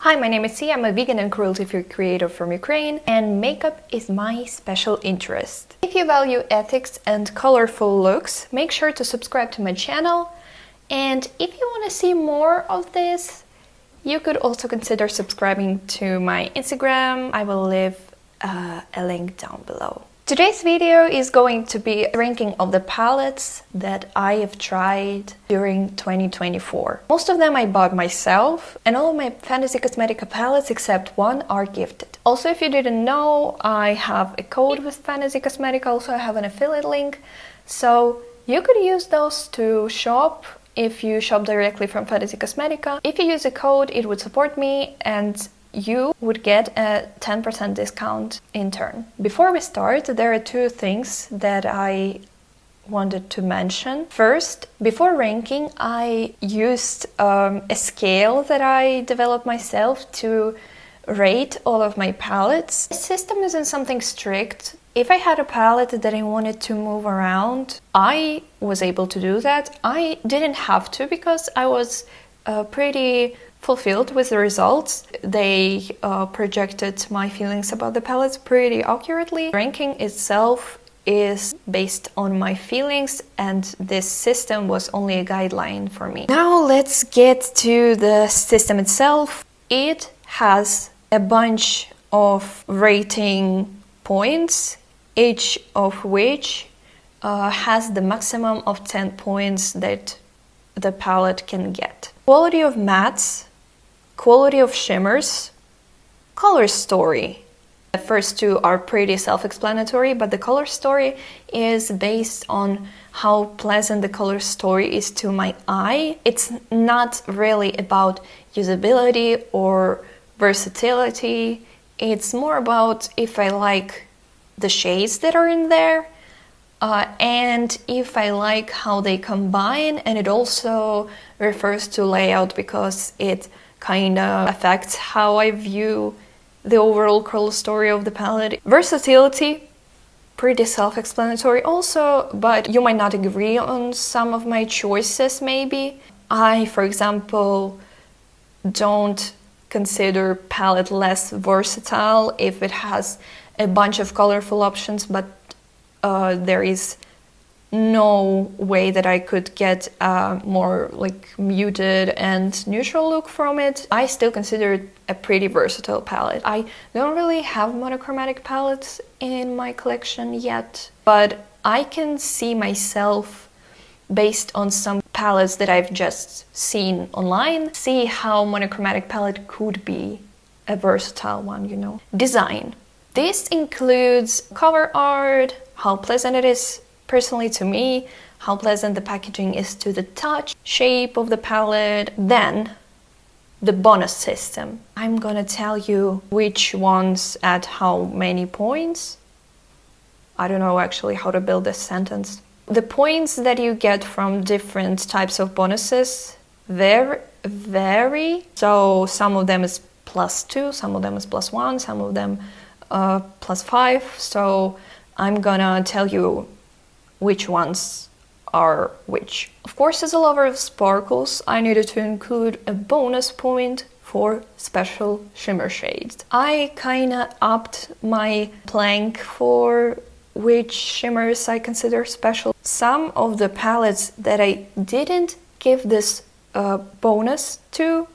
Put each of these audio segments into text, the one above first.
Hi, my name is Sia. I'm a vegan and cruelty-free creator from Ukraine, and makeup is my special interest. If you value ethics and colorful looks, make sure to subscribe to my channel. And if you want to see more of this, you could also consider subscribing to my Instagram. I will leave a link down below. Today's video is going to be a ranking of the palettes that I have tried during 2024. Most of them I bought myself, and all of my Fantasy Cosmetica palettes except one are gifted. Also, if you didn't know, I have a code with Fantasy Cosmetica. Also, I have an affiliate link, so you could use those to shop if you shop directly from Fantasy Cosmetica. If you use a code, it would support me and you would get a 10% discount in turn. Before we start, there are two things that I wanted to mention. First, before ranking, I used a scale that I developed myself to rate all of my palettes. The system isn't something strict. If I had a palette that I wanted to move around, I was able to do that. I didn't have to because I was pretty fulfilled with the results. They projected my feelings about the palettes pretty accurately. Ranking itself is based on my feelings, and this system was only a guideline for me. Now let's get to the system itself. It has a bunch of rating points, each of which has the maximum of 10 points that the palette can get. Quality of mattes, quality of shimmers, color story. The first two are pretty self-explanatory, but the color story is based on how pleasant the color story is to my eye. It's not really about usability or versatility. It's more about if I like the shades that are in there, and if I like how they combine, and it also refers to layout because it kind of affects how I view the overall color story of the palette. Versatility, pretty self-explanatory also, but you might not agree on some of my choices maybe. I, for example, don't consider palette less versatile if it has a bunch of colorful options, but there is no way that I could get a more like muted and neutral look from it. I still consider it a pretty versatile palette. I don't really have monochromatic palettes in my collection yet, but I can see myself, based on some palettes that I've just seen online, see how monochromatic palette could be a versatile one, you know. Design. This includes cover art, how pleasant it is personally to me, how pleasant the packaging is to the touch, shape of the palette. Then the bonus system. I'm gonna tell you which ones at how many points. I don't know actually how to build this sentence. The points that you get from different types of bonuses vary. So some of them is +2, some of them is +1, some of them +5. So I'm gonna tell you which ones are which. Of course, as a lover of sparkles, I needed to include a bonus point for special shimmer shades. I kinda upped my plank for which shimmers I consider special. Some of the palettes that I didn't give this bonus to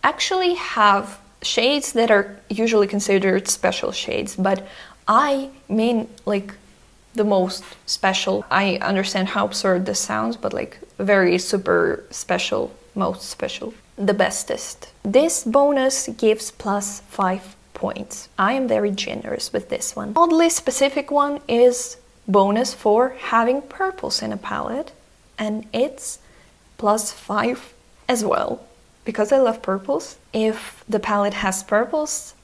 actually have shades that are usually considered special shades, but I mean like the most special. I understand how absurd this sounds, but like very super special, most special, the bestest. This bonus gives +5 points. I am very generous with this one. Oddly specific one is bonus for having purples in a palette, and it's +5 as well, because I love purples. If the palette has purples,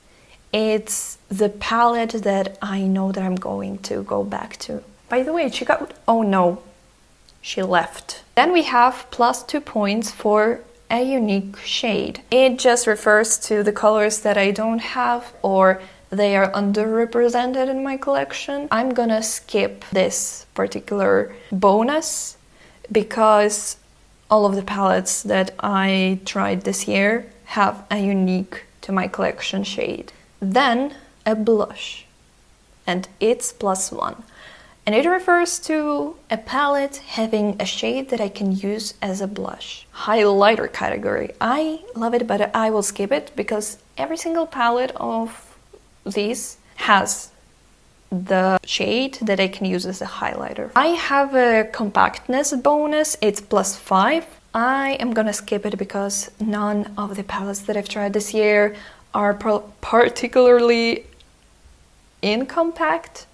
it's the palette that I know that I'm going to go back to. By the way, check out... Oh no, she left. Then we have +2 points for a unique shade. It just refers to the colors that I don't have or they are underrepresented in my collection. I'm gonna skip this particular bonus because all of the palettes that I tried this year have a unique to my collection shade. Then a blush, and it's +1. And it refers to a palette having a shade that I can use as a blush. Highlighter category. I love it, but I will skip it because every single palette of these has the shade that I can use as a highlighter. I have a compactness bonus, it's +5. I am gonna skip it because none of the palettes that I've tried this year are particularly uncompact.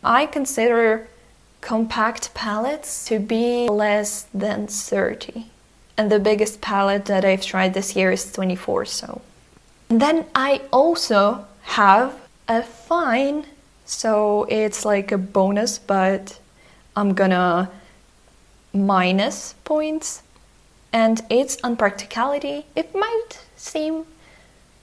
I consider compact palettes to be less than 30. And the biggest palette that I've tried this year is 24, so. And then I also have a fine, so it's like a bonus, but I'm gonna minus points, and it's unpracticality. It might seem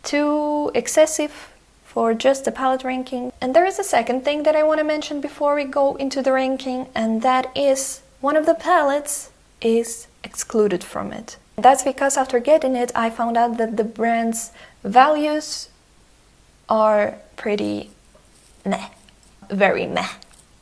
too excessive for just the palette ranking. And there is a second thing that I want to mention before we go into the ranking, and that is one of the palettes is excluded from it. That's because after getting it, I found out that the brand's values are pretty meh, very meh.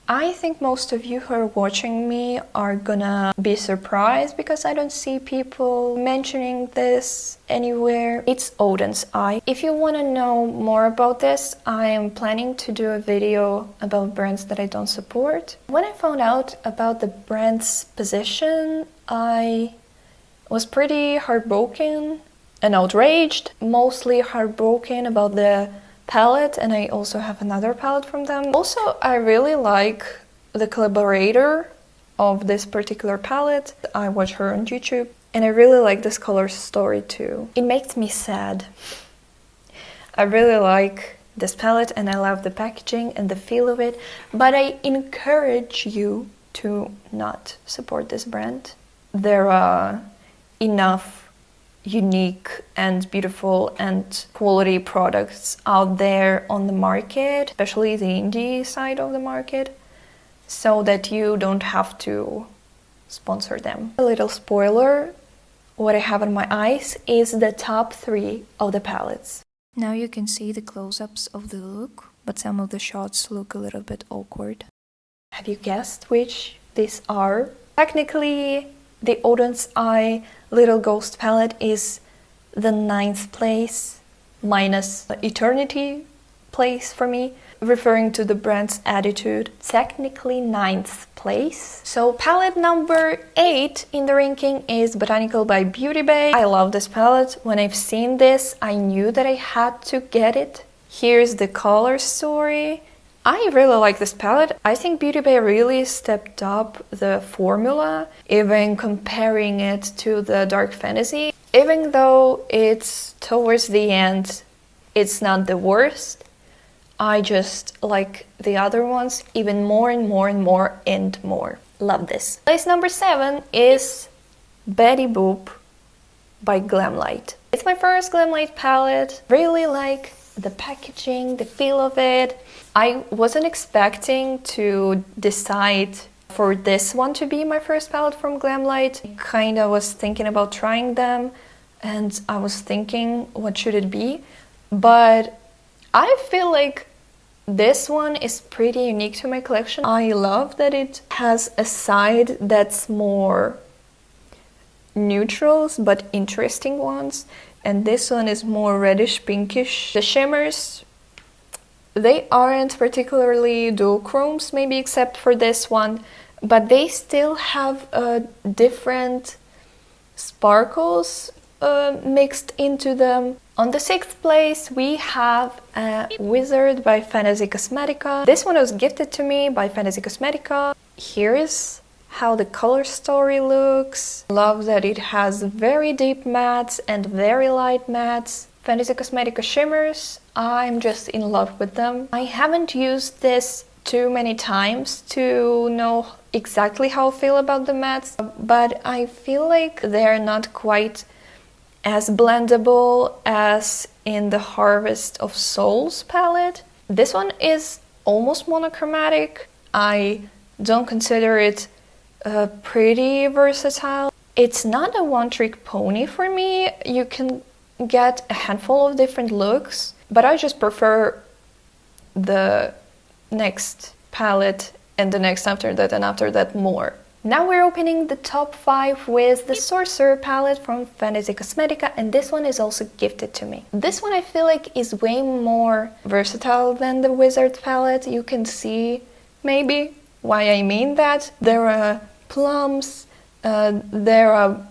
I think most of you who are watching me are gonna be surprised because I don't see people mentioning this anywhere. It's Odin's Eye. If you want to know more about this, I am planning to do a video about brands that I don't support. When I found out about the brand's position, I was pretty heartbroken and outraged, mostly heartbroken about the palette, and I also have another palette from them. Also, I really like the collaborator of this particular palette. I watch her on YouTube, and I really like this color story too. It makes me sad. I really like this palette and I love the packaging and the feel of it, but I encourage you to not support this brand. There are enough unique and beautiful and quality products out there on the market, especially the indie side of the market, so that you don't have to sponsor them. A little spoiler, what I have on my eyes is the top 3 of the palettes. Now you can see the close-ups of the look, but some of the shots look a little bit awkward. Have you guessed which these are? Technically, the Odin's Eye Little Ghost palette is the 9th place, minus Eternity place for me, referring to the brand's attitude. Technically 9th place. So palette number 8 in the ranking is Botanical by Beauty Bay. I love this palette. When I've seen this, I knew that I had to get it. Here's the color story. I really like this palette. I think Beauty Bay really stepped up the formula, even comparing it to the Dark Fantasy. Even though it's towards the end, it's not the worst. I just like the other ones even more and more and more and more. Love this. Place number 7 is Betty Boop by Glamlight. It's my first Glamlight palette. Really like the packaging, the feel of it. I wasn't expecting to decide for this one to be my first palette from Glamlight. I kind of was thinking about trying them and I was thinking what should it be, but I feel like this one is pretty unique to my collection. I love that it has a side that's more neutrals but interesting ones, and this one is more reddish pinkish. The shimmers, they aren't particularly duochromes, maybe except for this one, but they still have different sparkles mixed into them. On the 6th place we have Wizard by Fantasy Cosmetica. This one was gifted to me by Fantasy Cosmetica. Here is how the color story looks. Love that it has very deep mattes and very light mattes. Fantasy Cosmetica shimmers, I'm just in love with them. I haven't used this too many times to know exactly how I feel about the mattes, but I feel like they're not quite as blendable as in the Harvest of Souls palette. This one is almost monochromatic. I don't consider it pretty versatile. It's not a one-trick pony for me. You can get a handful of different looks, but I just prefer the next palette and the next after that and after that more. Now we're opening the top 5 with the Sorcerer palette from Fantasy Cosmetica, and this one is also gifted to me. This one I feel like is way more versatile than the Wizard palette. You can see maybe why I mean that. There are plums, there are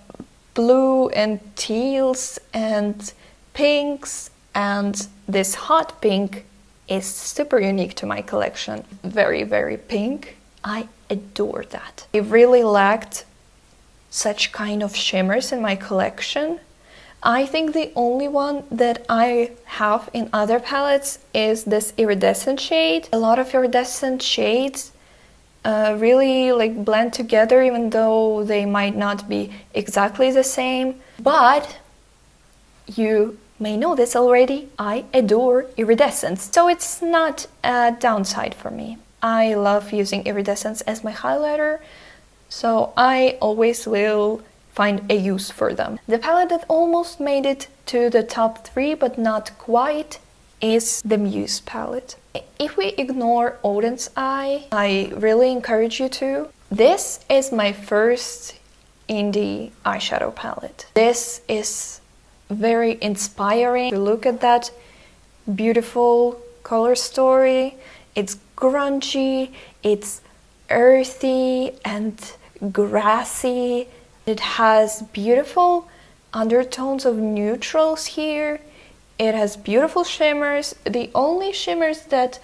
blue and teals and pinks, and this hot pink is super unique to my collection. Very, very pink. I adore that. I really lacked such kind of shimmers in my collection. I think the only one that I have in other palettes is this iridescent shade. A lot of iridescent shades really like blend together, even though they might not be exactly the same. But you may know this already, I adore iridescence, so it's not a downside for me. I love using iridescence as my highlighter, so I always will find a use for them. The palette that almost made it to the top 3 but not quite is the Muse palette. If we ignore Odin's Eye, I really encourage you to. This is my first indie eyeshadow palette. This is very inspiring. Look at that beautiful color story. It's grungy, it's earthy and grassy. It has beautiful undertones of neutrals here. It has beautiful shimmers. The only shimmers that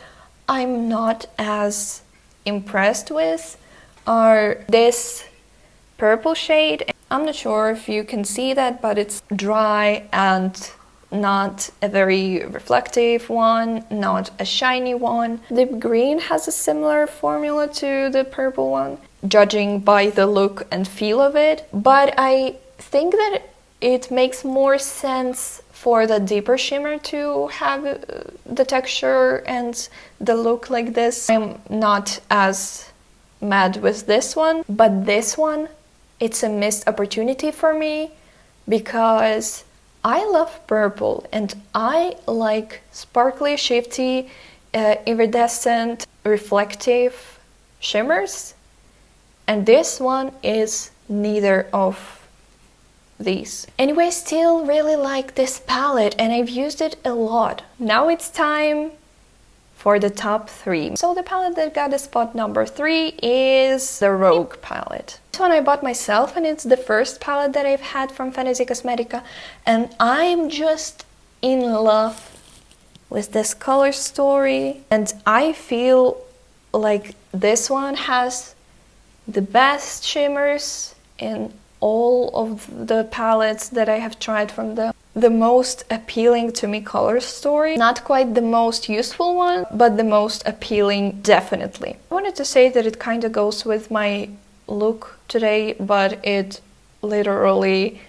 I'm not as impressed with are this purple shade. I'm not sure if you can see that, but it's dry and not a very reflective one, not a shiny one. The green has a similar formula to the purple one, judging by the look and feel of it, but I think that it makes more sense for the deeper shimmer to have the texture and the look like this. I'm not as mad with this one, but this one, it's a missed opportunity for me because I love purple and I like sparkly, shifty, iridescent, reflective shimmers, and this one is neither of these. Anyway, I still really like this palette and I've used it a lot. Now it's time for the top 3. So the palette that got a spot number 3 is the Rogue palette. This one I bought myself and it's the first palette that I've had from Fantasy Cosmetica, and I'm just in love with this color story, and I feel like this one has the best shimmers in all of the palettes that I have tried from them. The most appealing to me color story. Not quite the most useful one, but the most appealing definitely. I wanted to say that it kind of goes with my look today, but it literally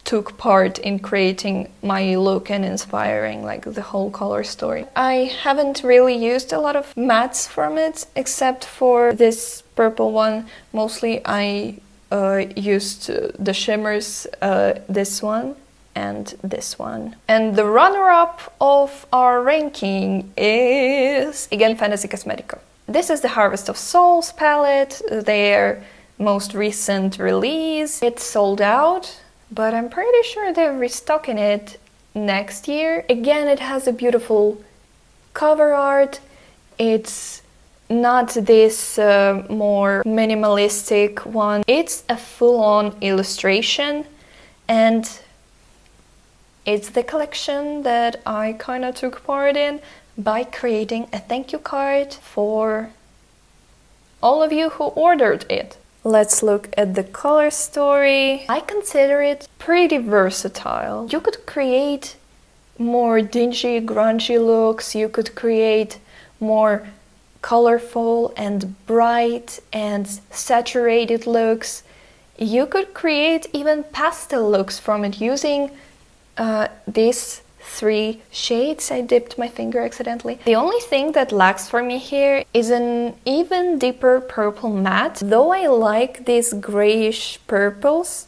took part in creating my look and inspiring like the whole color story. I haven't really used a lot of mattes from it, except for this purple one. Mostly I used the shimmers, this one and this one. And the runner-up of our ranking is, again, Fantasy Cosmetica. This is the Harvest of Souls palette, their most recent release. It's sold out, but I'm pretty sure they're restocking it next year. Again, it has a beautiful cover art. It's not this more minimalistic one. It's a full-on illustration, and it's the collection that I kind of took part in by creating a thank you card for all of you who ordered it. Let's look at the color story. I consider it pretty versatile. You could create more dingy, grungy looks. You could create more colorful and bright and saturated looks. You could create even pastel looks from it using these 3 shades. I dipped my finger accidentally. The only thing that lacks for me here is an even deeper purple matte. Though I like these grayish purples,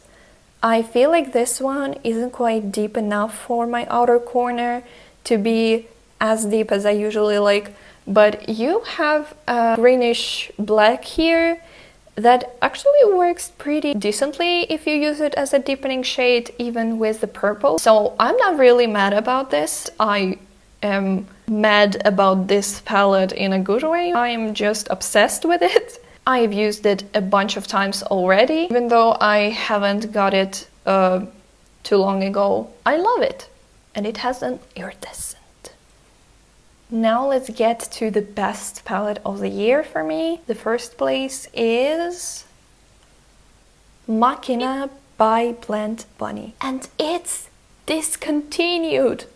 I feel like this one isn't quite deep enough for my outer corner to be as deep as I usually like, but you have a greenish black here that actually works pretty decently if you use it as a deepening shade, even with the purple. So I'm not really mad about this. I am mad about this palette in a good way. I'm just obsessed with it. I've used it a bunch of times already, even though I haven't got it too long ago. I love it, and it has an iridescent. Now let's get to the best palette of the year for me. The first place is Machina by Blend Bunny, and it's discontinued.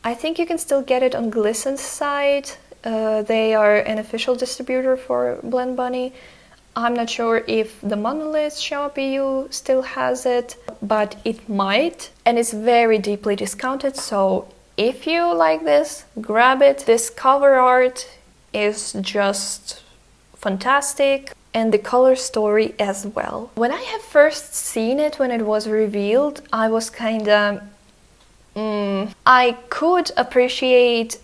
I think you can still get it on Glisten's site. They are an official distributor for Blend Bunny. I'm not sure if the Monolith shop EU still has it, but it might, and it's very deeply discounted, so if you like this, grab it. This cover art is just fantastic, and the color story as well. When I have first seen it, when it was revealed, I was kinda... I could appreciate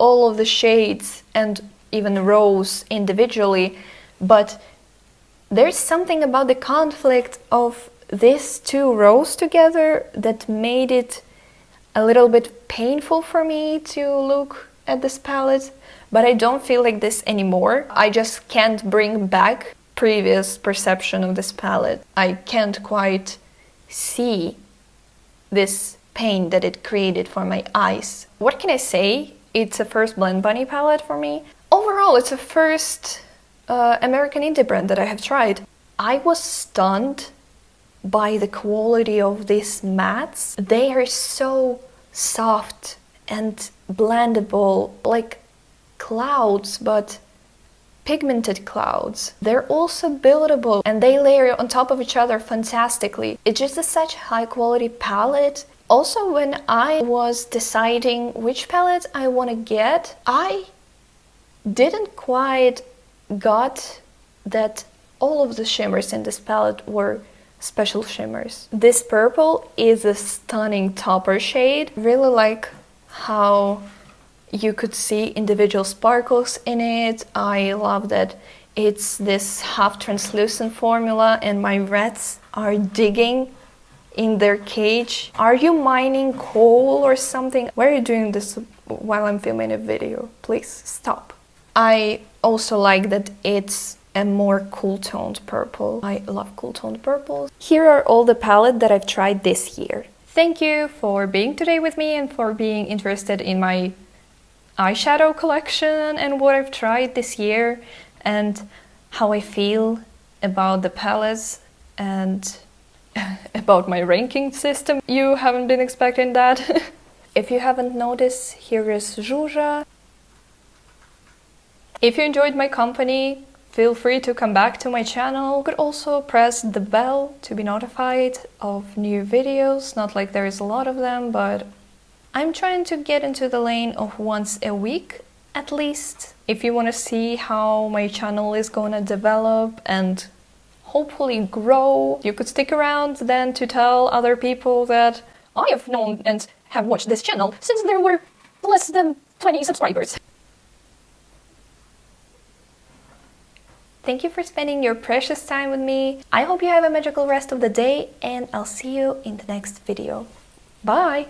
all of the shades and even rows individually, but there's something about the conflict of these two rows together that made it a little bit painful for me to look at this palette, but I don't feel like this anymore. I just can't bring back previous perception of this palette. I can't quite see this pain that it created for my eyes. What can I say? It's a first Blend Bunny palette for me. Overall, it's a first American indie brand that I have tried. I was stunned by the quality of these mattes. They are so soft and blendable, like clouds, but pigmented clouds. They're also buildable and they layer on top of each other fantastically. It's just such high quality palette. Also, when I was deciding which palette I want to get, I didn't quite got that all of the shimmers in this palette were special shimmers. This purple is a stunning topper shade. Really like how you could see individual sparkles in it. I love that it's this half translucent formula and my rats are digging in their cage. Are you mining coal or something? Why are you doing this while I'm filming a video? Please stop. I also like that it's a more cool-toned purple. I love cool-toned purples. Here are all the palettes that I've tried this year. Thank you for being today with me and for being interested in my eyeshadow collection and what I've tried this year and how I feel about the palettes and about my ranking system. You haven't been expecting that. If you haven't noticed, here is Zhuzha. If you enjoyed my company, feel free to come back to my channel. You could also press the bell to be notified of new videos. Not like there is a lot of them, but I'm trying to get into the lane of once a week at least. If you want to see how my channel is going to develop and hopefully grow, you could stick around then to tell other people that I have known and have watched this channel since there were less than 20 subscribers. Thank you for spending your precious time with me. I hope you have a magical rest of the day and I'll see you in the next video. Bye!